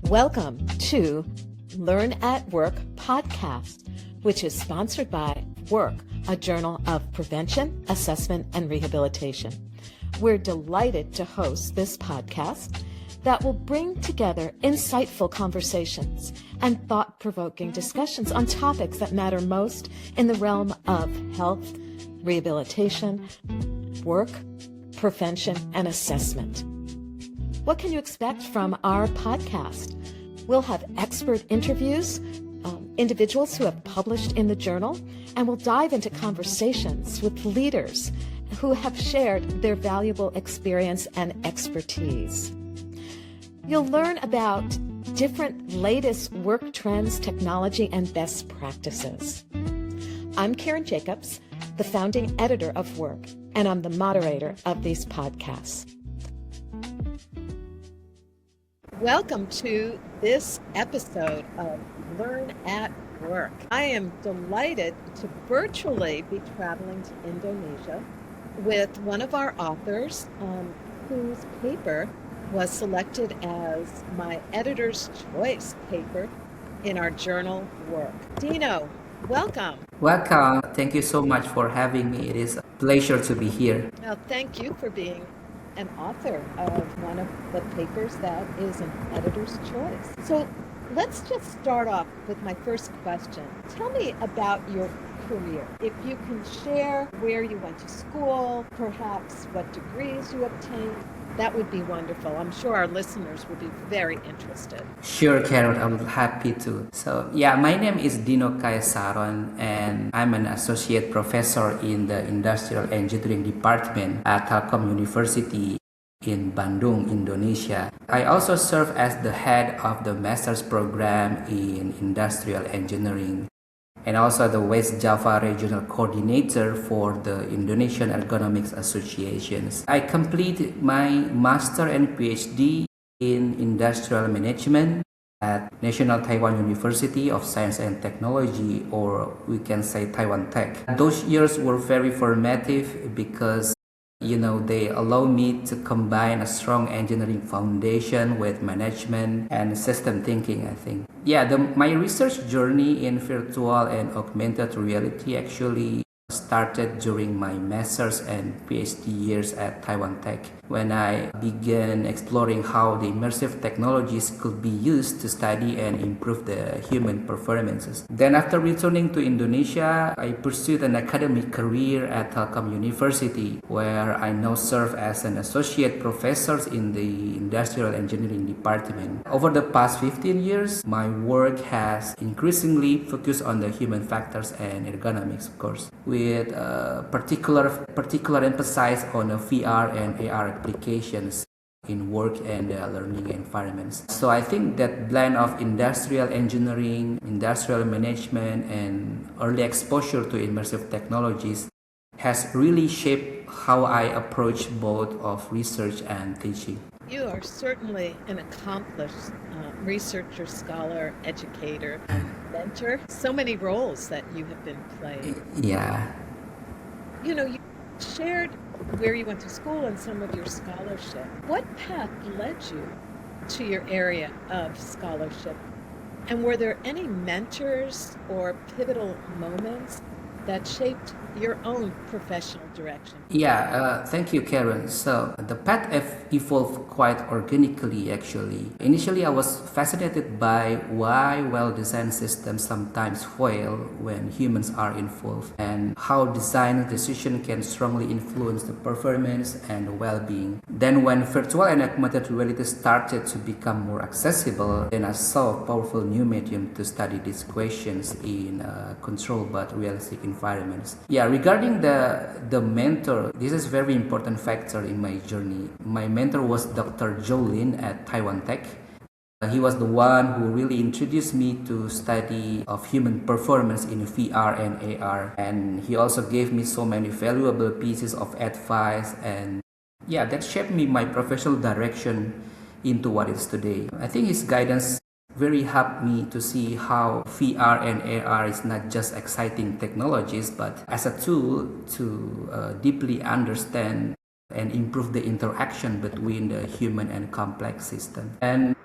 Welcome to Learn at Work podcast, which is sponsored by Work, a journal of prevention, assessment, and rehabilitation. We're delighted to host this podcast that will bring together insightful conversations and thought-provoking discussions on topics that matter most in the realm of health, rehabilitation, work, prevention, and assessment. What can you expect from our podcast? We'll have expert interviews, individuals who have published in the journal, and we'll dive into conversations with leaders who have shared their valuable experience and expertise. You'll learn about different latest work trends, technology, and best practices. I'm Karen Jacobs, the founding editor of Work, and I'm the moderator of these podcasts. Welcome to this episode of Learn at Work. I am delighted to virtually be traveling to Indonesia with one of our authors whose paper was selected as my editor's choice paper in our journal Work. Dino, welcome. Welcome. Thank you so much for having me. It is a pleasure to be here. Well, thank you for being an author of one of the papers that is an editor's choice. So let's just start off with my first question. Tell me about your career. If you can share where you went to school, perhaps what degrees you obtained, that would be wonderful. I'm sure our listeners will be very interested. Sure, Karen, I'm happy to. So, my name is Dino Caesaron, and I'm an associate professor in the Industrial Engineering Department at Telkom University in Bandung, Indonesia. I also serve as the head of the master's program in Industrial Engineering, and also the West Java Regional Coordinator for the Indonesian Ergonomics Association. I completed my Master and Ph.D. in Industrial Management at National Taiwan University of Science and Technology, or we can say Taiwan Tech. Those years were very formative because they allow me to combine a strong engineering foundation with management and system thinking, I think. My research journey in virtual and augmented reality actually started during my master's and PhD years at Taiwan Tech, when I began exploring how the immersive technologies could be used to study and improve the human performances. Then after returning to Indonesia, I pursued an academic career at Telkom University, where I now serve as an associate professor in the Industrial Engineering Department. Over the past 15 years, my work has increasingly focused on the human factors and ergonomics, of course, with particular emphasis on VR and AR applications in work and learning environments. So I think that blend of industrial engineering, industrial management, and early exposure to immersive technologies has really shaped how I approach both of research and teaching. You are certainly an accomplished researcher, scholar, educator, mentor. So many roles that you have been playing. Yeah. You shared where you went to school and some of your scholarship. What path led you to your area of scholarship? And were there any mentors or pivotal moments that shaped your own professional direction? Thank you, Karen. So the path evolved quite organically, actually. Initially, I was fascinated by why well-designed systems sometimes fail when humans are involved, and how design decision can strongly influence the performance and well-being. Then when virtual and augmented reality started to become more accessible, then I saw a powerful new medium to study these questions in controlled but realistic environments. Regarding the mentor, this is a very important factor in my journey. My mentor was Dr. Joe Lin at Taiwan Tech. He was the one who really introduced me to study of human performance in VR and AR, and he also gave me so many valuable pieces of advice, and that shaped my professional direction into what it is today. I think his guidance really helped me to see how VR and AR is not just exciting technologies, but as a tool to deeply understand and improve the interaction between the human and complex system. And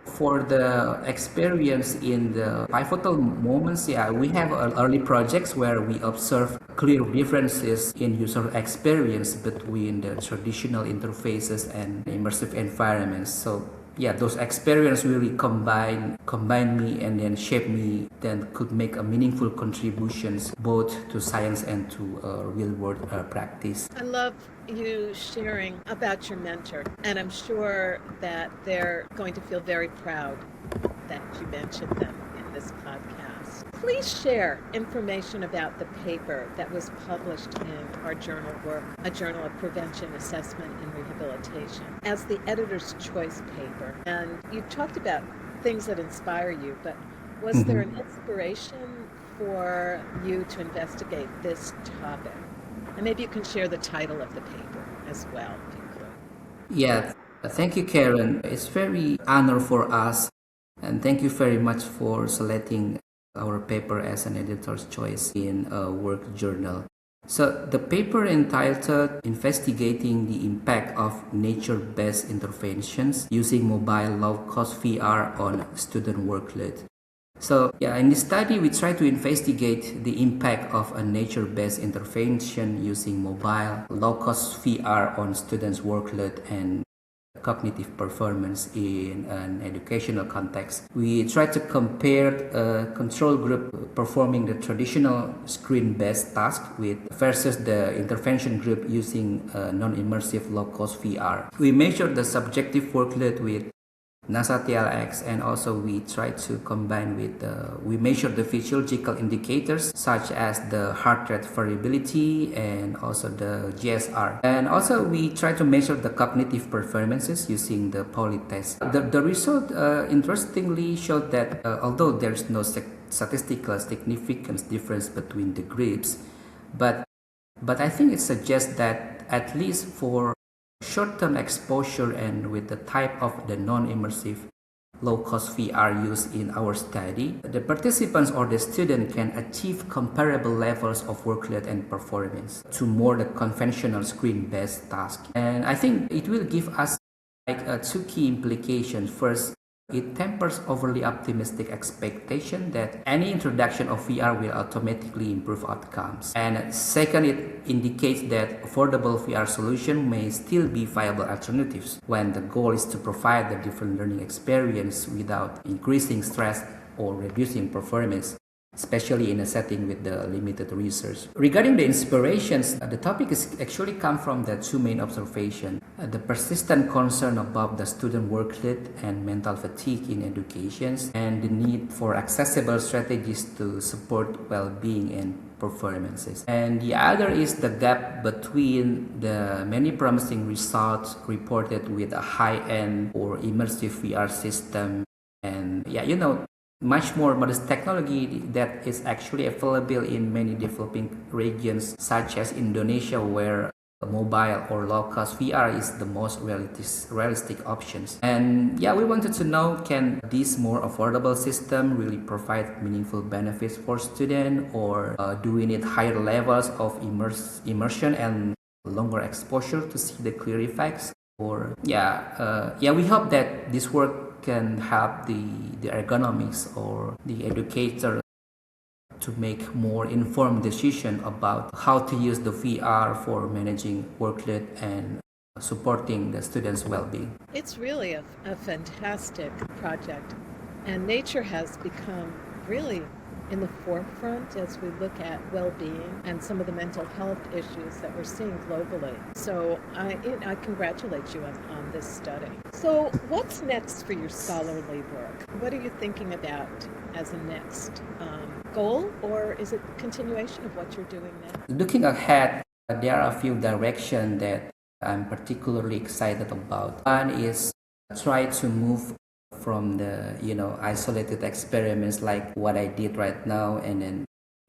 For the experience in the pivotal moments, yeah, we have early projects where we observe clear differences in user experience between the traditional interfaces and immersive environments. So yeah, those experiences really combine me and then shape me, then could make a meaningful contributions both to science and to real world practice. I love you sharing about your mentor, and I'm sure that they're going to feel very proud that you mentioned them in this podcast. Please share information about the paper that was published in our journal Work, a journal of prevention, assessment, and rehabilitation, as the editor's choice paper. And you talked about things that inspire you, but was there an inspiration for you to investigate this topic? And maybe you can share the title of the paper as well, if you could. Yeah, thank you, Karen. It's very honor for us, and thank you very much for selecting our paper as an editor's choice in a work journal. So the paper entitled Investigating the Impact of Nature-Based Interventions Using Mobile Low-Cost VR on Student Workload. So yeah, in this study, we try to investigate the impact of a nature-based intervention using mobile, low-cost VR on students' workload and cognitive performance in an educational context. We try to compare a control group performing the traditional screen-based task versus the intervention group using non-immersive low-cost VR. We measure the subjective workload with NASA TLX, and also we try to combine with we measure the physiological indicators such as the heart rate variability and also the GSR, and also we try to measure the cognitive performances using the poly test. The result interestingly showed that although there is no statistical significance difference between the groups, but I think it suggests that at least for short-term exposure and with the type of the non-immersive low-cost VR used in our study, the participants or the student can achieve comparable levels of workload and performance to more the conventional screen-based tasks. And I think it will give us two key implications. First, it tempers overly optimistic expectation that any introduction of VR will automatically improve outcomes. And second, it indicates that affordable VR solution may still be viable alternatives when the goal is to provide the different learning experience without increasing stress or reducing performance, especially in a setting with the limited research. Regarding the inspirations, the topic is actually come from the two main observations. The persistent concern about the student workload and mental fatigue in education, and the need for accessible strategies to support well-being and performances. And the other is the gap between the many promising results reported with a high-end or immersive VR system and much more modest technology that is actually available in many developing regions such as Indonesia, where mobile or low-cost VR is the most realistic options. And yeah, we wanted to know, can this more affordable system really provide meaningful benefits for students, or do we need higher levels of immersion and longer exposure to see the clear effects? Or we hope that this work can help the ergonomics or the educator to make more informed decision about how to use the VR for managing workload and supporting the students' well-being. It's really a fantastic project, and nature has become really in the forefront as we look at well-being and some of the mental health issues that we're seeing globally. So I congratulate you on this study. So what's next for your scholarly work? What are you thinking about as a next goal, or is it continuation of what you're doing now? Looking ahead, there are a few directions that I'm particularly excited about. One is try to move from the isolated experiments like what I did right now, and then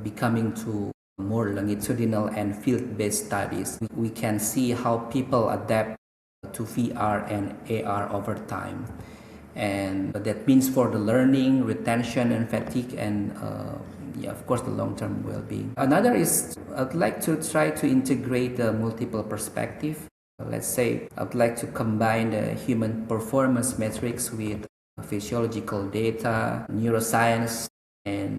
becoming to more longitudinal and field-based studies. We can see how people adapt to VR and AR over time, and that means for the learning, retention, and fatigue, and of course the long-term well-being. Another is I'd like to try to integrate the multiple perspective. Let's say I'd like to combine the human performance metrics with physiological data, neuroscience, and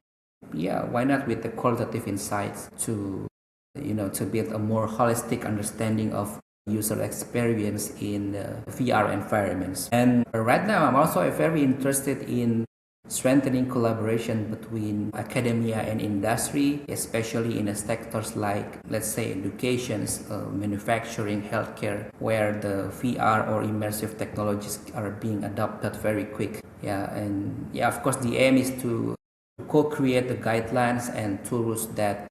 yeah, why not with the qualitative insights to to build a more holistic understanding of user experience in VR environments. And right now, I'm also very interested in strengthening collaboration between academia and industry, especially in sectors like, let's say, education, manufacturing, healthcare, where the VR or immersive technologies are being adopted very quick. Yeah, and yeah, of course, the aim is to co-create the guidelines and tools that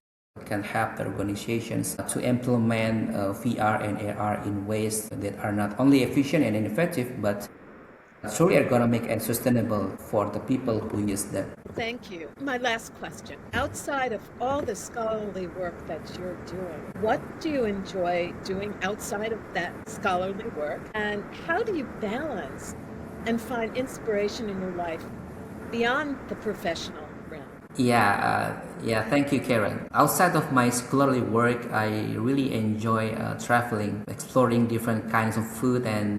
can help the organizations to implement VR and AR in ways that are not only efficient and effective, but truly ergonomic and sustainable for the people who use them. Thank you. My last question. Outside of all the scholarly work that you're doing, what do you enjoy doing outside of that scholarly work? And how do you balance and find inspiration in your life beyond the professional realm? Yeah, thank you, Karen. Outside of my scholarly work, I really enjoy traveling, exploring different kinds of food, and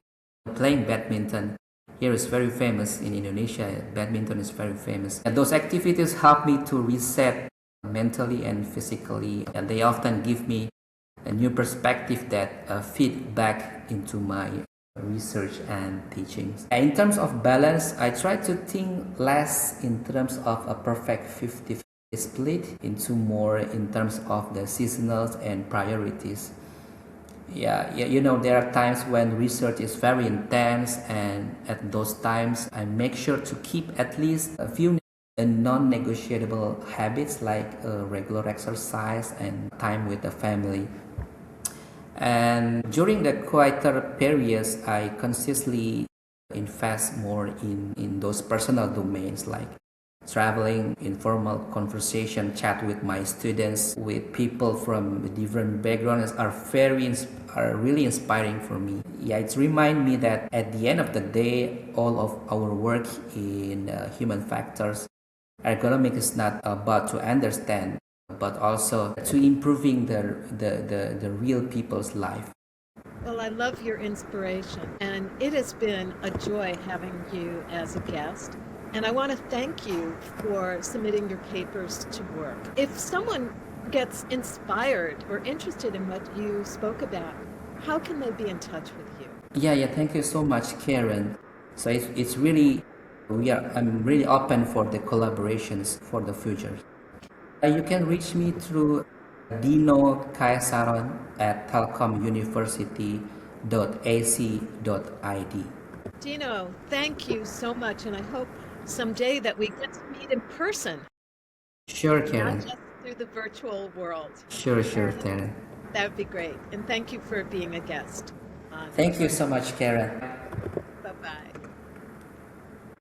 playing badminton. Here is very famous in Indonesia. Badminton is very famous. And those activities help me to reset mentally and physically. And they often give me a new perspective that feed back into my research and teachings. In terms of balance, I try to think less in terms of a perfect 50-50 split into more in terms of the seasonals and priorities. Yeah, there are times when research is very intense, and at those times, I make sure to keep at least a few non-negotiable habits like regular exercise and time with the family. And during the quieter periods, I consciously invest more in those personal domains like traveling, informal conversation, chat with my students, with people from different backgrounds are really inspiring for me. Yeah, it reminds me that at the end of the day, all of our work in human factors, ergonomics is not about to understand, but also to improving the real people's life. Well, I love your inspiration, and it has been a joy having you as a guest. And I want to thank you for submitting your papers to work. If someone gets inspired or interested in what you spoke about, how can they be in touch with you? Yeah, thank you so much, Karen. So it's really, I'm really open for the collaborations for the future. You can reach me through Dino Caesaron at telkomuniversity.ac.id. Dino, thank you so much, and I hope someday that we get to meet in person, Sure, not Karen. just through the virtual world. Sure, Karen. That would be great. And thank you for being a guest. Thank you so much, Karen. Bye-bye.